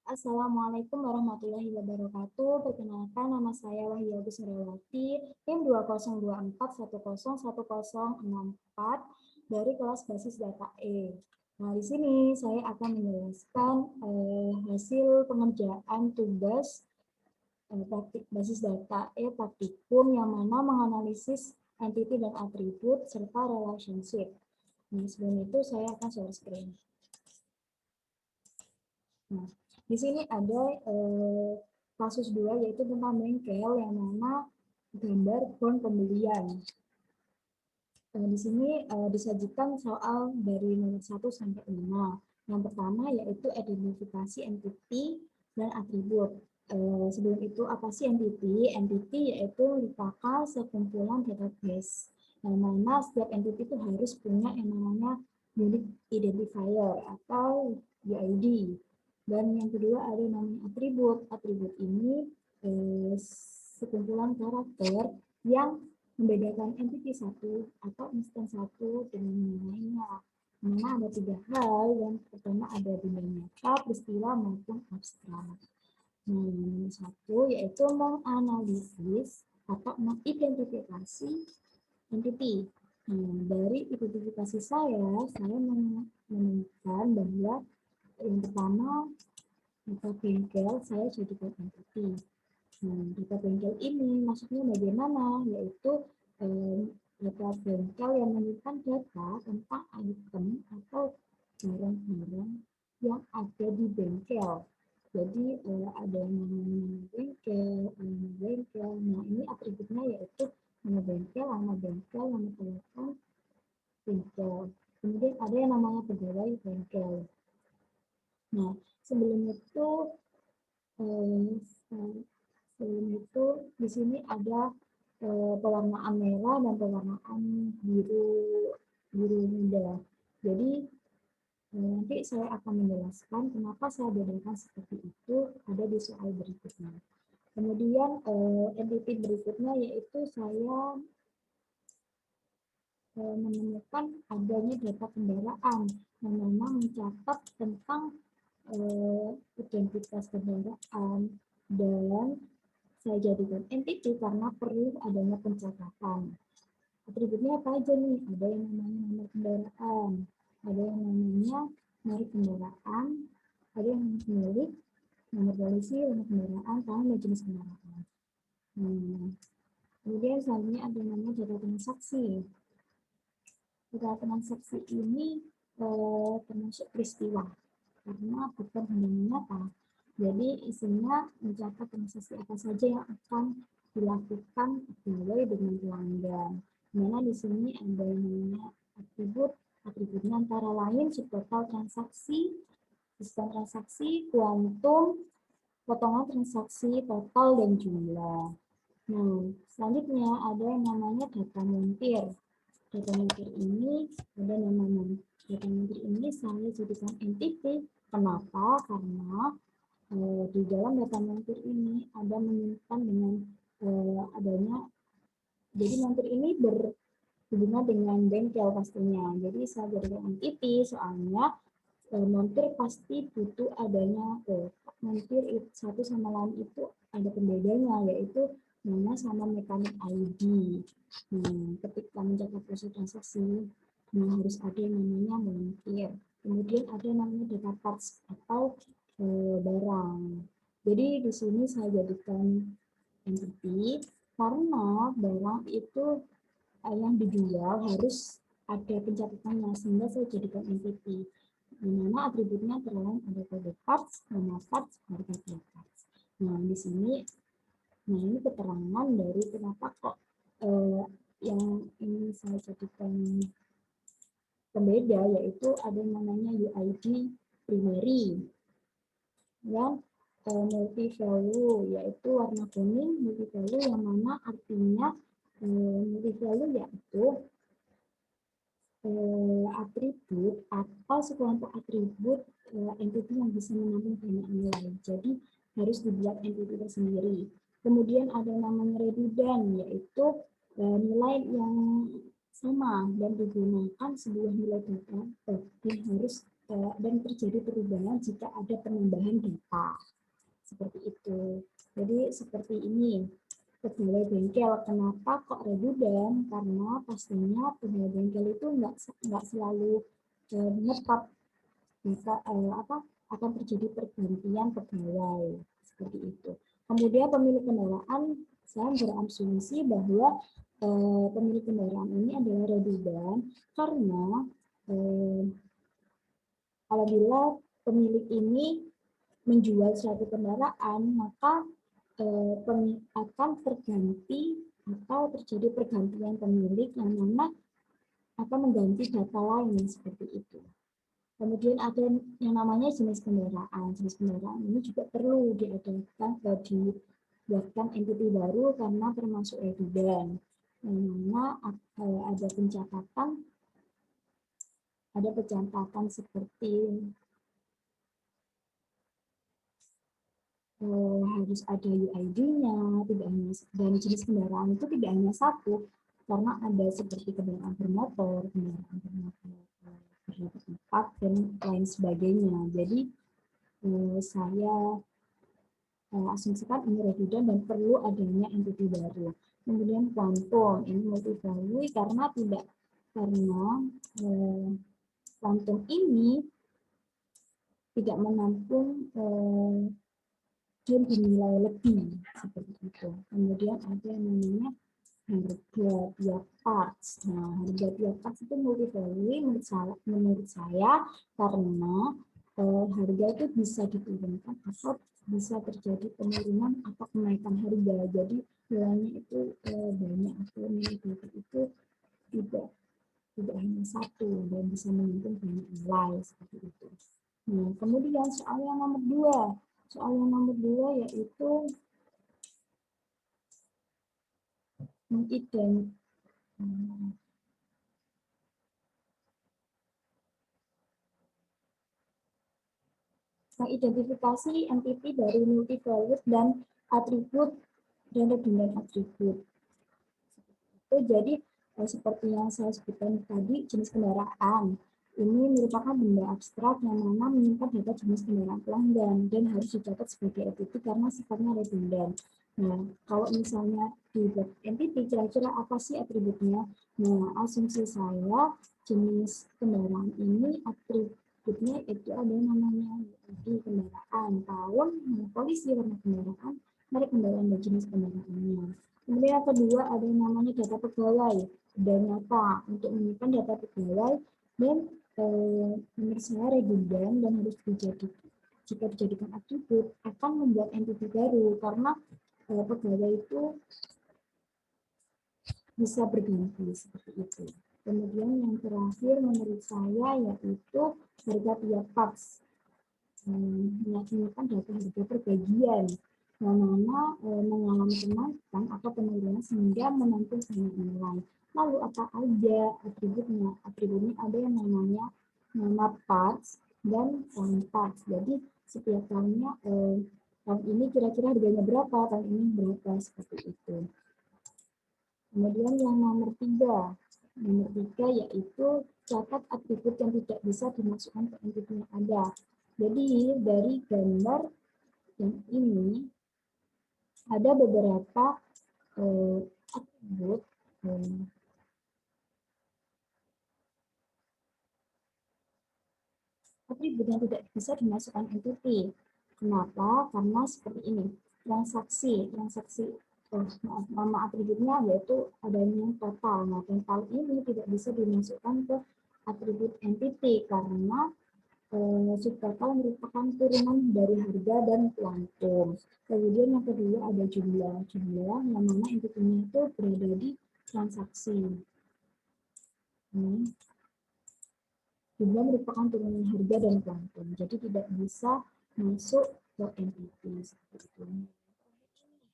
Assalamualaikum warahmatullahi wabarakatuh. Perkenalkan, nama saya Wahyu Agus Suryawati, tim 2024101064 dari kelas basis data E. Nah, di sini saya akan menjelaskan hasil pengerjaan tugas praktik basis data E praktikum yang mana menganalisis entity dan atribut serta relationship. Nah, sebelum itu saya akan share screen. Nah, di sini ada kasus 2 yaitu tentang bengkel yang mana gambar form pembelian. Di sini disajikan soal dari nomor 1 sampai 5. Yang pertama yaitu identifikasi entity dan atribut. Sebelum itu apa sih entity? Entity yaitu merupakan sekumpulan database yang mana setiap entity itu harus punya yang namanya unique identifier atau UID. Dan yang kedua ada namanya atribut. Atribut ini sekumpulan karakter yang membedakan entity satu atau instansi satu dengan yang lainnya. Mana ada 3 hal. Yang pertama ada benda nyata, peristiwa maupun abstrak. Nah, yang satu yaitu menganalisis atau mengidentifikasi entity. Dari identifikasi saya menemukan bahwa yang pertama data bengkel saya jadikan entity. Data bengkel ini maksudnya bagaimana? Yaitu data bengkel yang menyimpan data tentang item atau barang-barang yang ada di bengkel. Jadi ada yang namanya bengkel. Nah, ini atributnya yaitu nama bengkel, nama telepon bengkel. Kemudian ada yang namanya pegawai bengkel. Nah, sebelum itu di sini ada pewarnaan merah dan pewarnaan biru muda. Jadi nanti saya akan menjelaskan kenapa saya bedakan seperti itu ada di soal berikutnya. Kemudian entity berikutnya yaitu saya menemukan adanya data kendaraan yang memang mencatat tentang identitas kendaraan dan saya jadikan entity karena perlu adanya pencatatan. Atributnya apa aja nih? Ada yang namanya nomor kendaraan, ada yang namanya merek kendaraan, ada yang milik, nomor polisi, nomor kendaraan, tahun dan jenis kendaraan. Kemudian selanjutnya ada yang namanya data transaksi. Data transaksi ini termasuk peristiwa karena bukan benda nyata. Jadi isinya mencatat transaksi apa saja yang akan dilakukan pegawai dengan pelanggan. Mana di sini ada yang namanya atributnya antara lain subtotal transaksi, diskon transaksi, kuantum, potongan transaksi, total, dan jumlah. Nah, selanjutnya ada yang namanya data montir. Data montir ini ada namanya. Data montir ini saya jadikan entity. Kenapa? Karena di dalam data montir ini ada menyimpan dengan adanya, jadi montir ini berhubungan dengan bengkel pastinya. Jadi saya jadikan entity soalnya montir pasti butuh adanya montir satu sama lain itu ada pembedanya yaitu nama sama mekanik ID. Ketika mencatat proses transaksi, harus ada yang namanya montir. Kemudian ada namanya data parts atau barang. Jadi di sini saya jadikan entity karena barang itu yang dijual harus ada pencatatannya sehingga saya jadikan entity. Di mana atributnya terlalu ada kode parts, nama parts, harga parts. Nah di sini, ini keterangan dari kenapa kok yang ini saya jadikan pembeda yaitu ada yang namanya UID primary yang multi value yaitu warna kuning multi value yang mana artinya multi value yaitu atribut atau sekelompok atribut entity yang bisa menampung banyak nilai. Jadi harus dibuat entity tersendiri. Kemudian ada namanya redundant yaitu nilai yang sama dan digunakan sebuah nilai data yang harus dan terjadi perubahan jika ada penambahan data. Seperti itu. Jadi seperti ini. Pegawai bengkel, kenapa kok redundant? Karena pastinya pegawai bengkel itu nggak selalu menetap, akan terjadi pergantian pegawai seperti itu. Kemudian pemilik kendaraan, saya berasumsi bahwa pemilik kendaraan ini adalah redundant karena apabila pemilik ini menjual suatu kendaraan, maka akan terganti atau terjadi pergantian pemilik yang mana akan mengganti data lain seperti itu. Kemudian ada yang namanya jenis kendaraan. Jenis kendaraan ini juga perlu dibuatkan entiti baru karena termasuk redundant. Yang mana ada pencatatan seperti harus ada UID-nya, tidak hanya, dan jenis kendaraan itu tidak hanya satu, karena ada seperti kendaraan bermotor bermotor empat, dan lain sebagainya. Jadi saya asumsikan ini redundant dan perlu adanya entiti baru. Kemudian kuantum, ini multi-value karena kuantum ini tidak menampung dia bernilai lebih seperti itu. Kemudian ada yang namanya harga tiap parts. Nah, harga tiap parts itu multi-value menurut saya karena harga itu bisa diturunkan atau bisa terjadi penurunan atau kenaikan harga. Jadi nilainya itu banyak atau negatif itu tidak hanya satu dan bisa menyimpan banyak nilai seperti itu. Nah, kemudian soal yang nomor 2. Soal yang nomor 2 yaitu mengidentifikasi entiti dari multi-valued dan atribut dan redundant atribut. Jadi seperti yang saya sebutkan tadi, jenis kendaraan ini merupakan benda abstrak yang mana menyimpan data jenis kendaraan pelanggan dan harus dicatat sebagai entiti karena sifatnya redundant. Nah, kalau misalnya dibuat entity, kira-kira apa sih atributnya? Nah, asumsi saya jenis kendaraan ini atributnya itu ada yang namanya di kendaraan, tahun, polisi, warna kendaraan, merek kendaraan dan jenis kendaraannya. Kemudian yang kedua ada yang namanya data pegawai dan nyata untuk menyimpan data pegawai dan menurut saya redundant dan harus jika dijadikan atribut akan membuat entiti baru karena pegawai itu bisa berganti seperti itu. Kemudian yang terakhir menurut saya yaitu harga tiap parts, menyimpan data harga per bagian yang mana mengalami kenaikan atau penurunan sehingga menampung banyak nilai. Lalu apa aja atributnya? Atributnya ada yang namanya nama parts dan time parts. Jadi setiap tahunnya tahun ini kira-kira harganya berapa, tahun ini berapa, seperti itu. Kemudian yang nomor 3. Nomor 3 yaitu catat atribut yang tidak bisa dimasukkan ke entiti yang ada. Jadi dari gambar yang ini ada beberapa atribut yang tidak bisa dimasukkan entiti. Kenapa? Karena seperti ini. Transaksi nama atributnya yaitu adanya total. Nah, total ini tidak bisa dimasukkan ke atribut entity karena subtotal merupakan turunan dari harga dan kuantum. Kemudian yang kedua ada jumlah yang mana entitinya itu berada di transaksi. Jumlah merupakan turunan harga dan kuantum, jadi tidak bisa masuk ke entity seperti itu.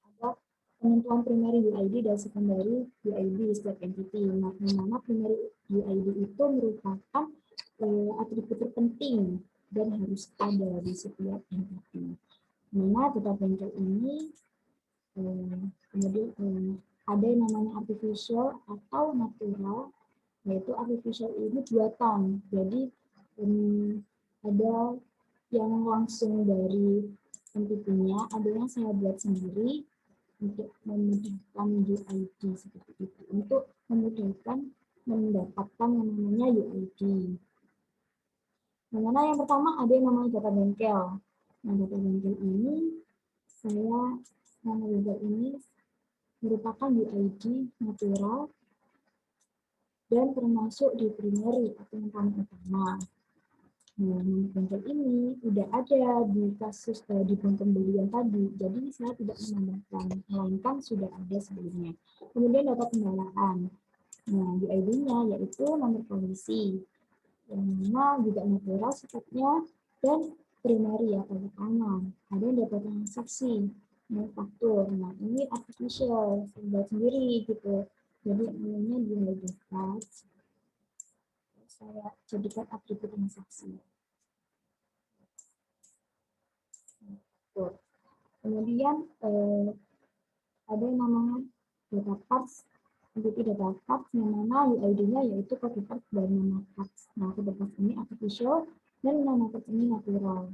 Ada penentuan primary UID dan secondary UID di setiap entity. Nah, mana primary UID itu merupakan atribut terpenting dan harus ada di setiap entity. Mana data bengkel ini kemudian ada yang namanya artificial atau natural, yaitu artificial ini 2 tahun. Jadi ada yang langsung dari entity-nya, ada yang saya buat sendiri untuk memudahkan UID seperti itu, untuk memudahkan mendapatkan yang namanya UID. Yang mana yang pertama ada yang namanya data bengkel. Nah, data bengkel ini nama bengkel ini merupakan UID natural dan termasuk di primary atau yang paling utama. Nah, nama bengkel ini udah ada di kasus di pembelian tadi, jadi saya tidak menambahkan, melainkan sudah ada sebelumnya. Kemudian data kendaraan. Nah, UID-nya yaitu nomor polisi, yang mana juga natural sifatnya dan primary atau utama. Ada data transaksi, manufaktur. Nah, ini artificial, saya buat sendiri gitu. Jadi namanya di hidden saya jadikan atribut transaksi. Kemudian ada yang namanya data parts, entity data parts yang mana UID-nya yaitu kode parts dari nama parts. Nah, kode parts ini artificial dan nama parts ini natural.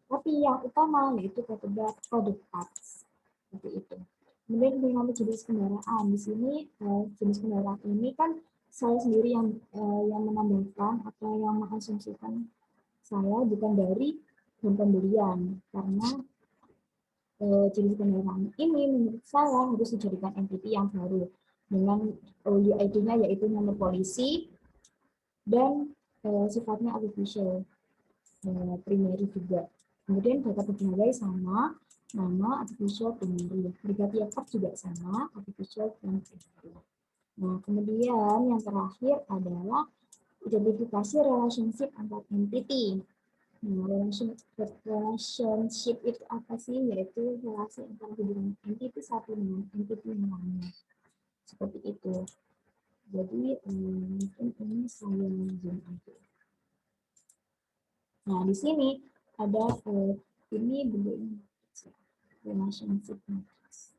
Tapi yang utama yaitu kode parts. Seperti itu. Kemudian dengan jenis kendaraan. Di sini jenis kendaraan ini kan saya sendiri yang menambahkan atau yang mengasumsikan, saya bukan dari pembelian, karena jenis kendaraan ini menurut saya harus dijadikan entity yang baru dengan UID-nya yaitu nomor polisi dan sifatnya artificial, primary juga. Kemudian data pegawai sama, nama artificial primary. Harga tiap part juga sama, artificial dan primary. Nah, kemudian yang terakhir adalah identifikasi relationship antar entity. Nah, relationship itu apa sih? Yaitu relasi antara hubungan entity satu dengan entity yang lainnya. Seperti itu. Jadi, mungkin ini saya zoom aja. Nah, di sini ada ini bentuknya relationship matrix.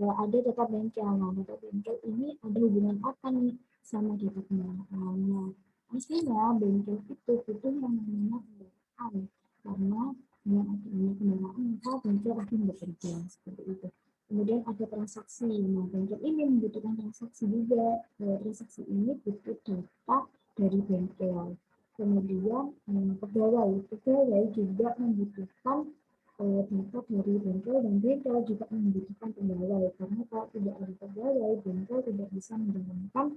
Ada data bengkel. Nah, data bengkel ini ada hubungan apa nih sama data kendaraannya? Pastinya bengkel itu butuh yang namanya kendaraan, karena dengan adanya kendaraan maka bengkel akan bekerja seperti itu. Kemudian ada transaksi. Nah, bengkel ini membutuhkan transaksi juga. Transaksi ini butuh data dari bengkel. Kemudian pegawai juga membutuhkan data dari bengkel, dan bengkel juga membutuhkan pegawai, karena kalau tidak ada pegawai, bengkel tidak bisa menjalankan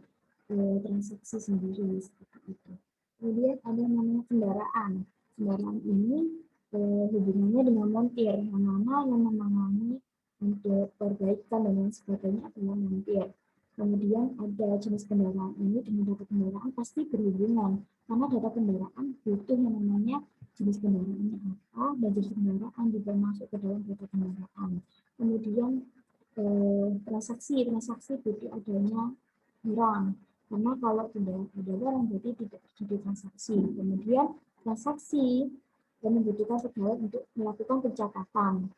transaksi sendiri seperti itu. Kemudian ada namanya kendaraan. Kendaraan ini hubungannya dengan montir, yang mana yang menangani untuk perbaikan dan lain sebagainya adalah montir. Kemudian ada jenis kendaraan ini dengan data kendaraan pasti berhubungan, karena data kendaraan butuh yang namanya jenis kendaraannya apa, dan jenis kendaraan juga masuk ke dalam data kendaraan. Kemudian transaksi butuh adanya barang, karena kalau tidak ada barang berarti tidak terjadi transaksi. Kemudian transaksi membutuhkan pegawai untuk melakukan pencatatan,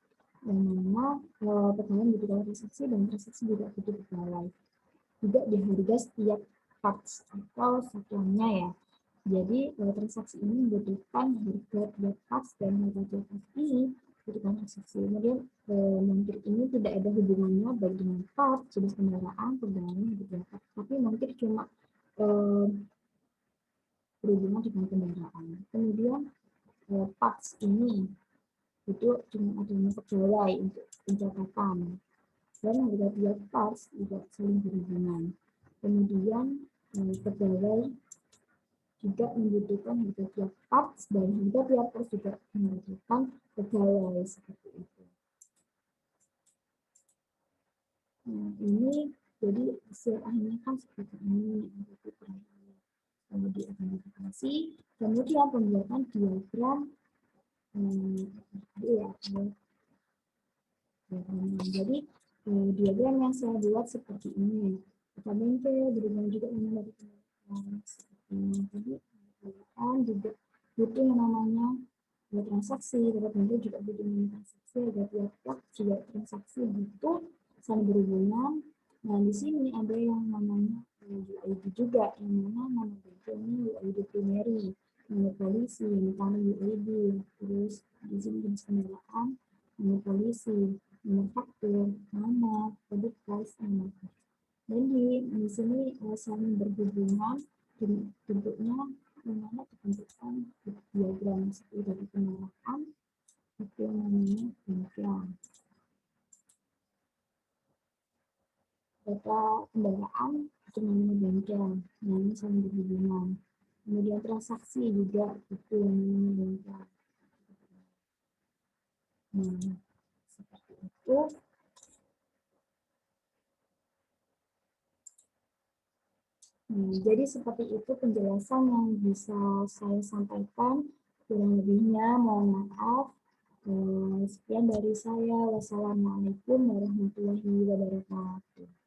yang mana pegawai membutuhkan transaksi dan transaksi juga butuh pegawai. Juga di harga setiap parts atau satuannya ya. Jadi transaksi ini membutuhkan harga tiap parts, dan harga tiap parts ini membutuhkan transaksi. Kemudian montir ini tidak ada hubungannya baik dengan part, jenis kendaraan, pegawai, harga, tapi montir cuma berhubungan dengan kendaraan. Kemudian parts ini itu cuma adanya pegawai untuk pencatatan, dan harga tiap parts juga saling berhubungan. Kemudian pegawai juga membutuhkan harga tiap parts, dan harga tiap parts juga membutuhkan pegawai seperti itu. Nah, ini jadi hasil akhirnya kan seperti ini. Kemudian identifikasi, kemudian pembuatan diagram jadi diagram yang saya buat seperti ini. Data bengkel berhubungan juga dengan data kendaraan seperti ini. Jadi kendaraan juga butuh yang namanya transaksi, data bengkel juga butuh transaksi, ada tiap juga transaksi butuh saling berhubungan. Nah, di sini ada yang namanya UID juga, yang mana nama bengkel ini UID primary. nomor polisi, misalnya UID, terus izin jenis kendaraan, nomor polisi, nomor faktur, nama, kode pos, nama. Dan di sini saling berhubungan, bentuknya namanya dibentukkan diagram seperti dari kendaraan, itu yang namanya bengkel. Data kendaraan itu namanya bengkel, nah ini saling berhubungan. Kemudian transaksi juga itu yang namanya bengkel. Nah, seperti itu. Nah, jadi seperti itu penjelasan yang bisa saya sampaikan. Kurang lebihnya mohon maaf. Sekian dari saya. Wassalamualaikum warahmatullahi wabarakatuh.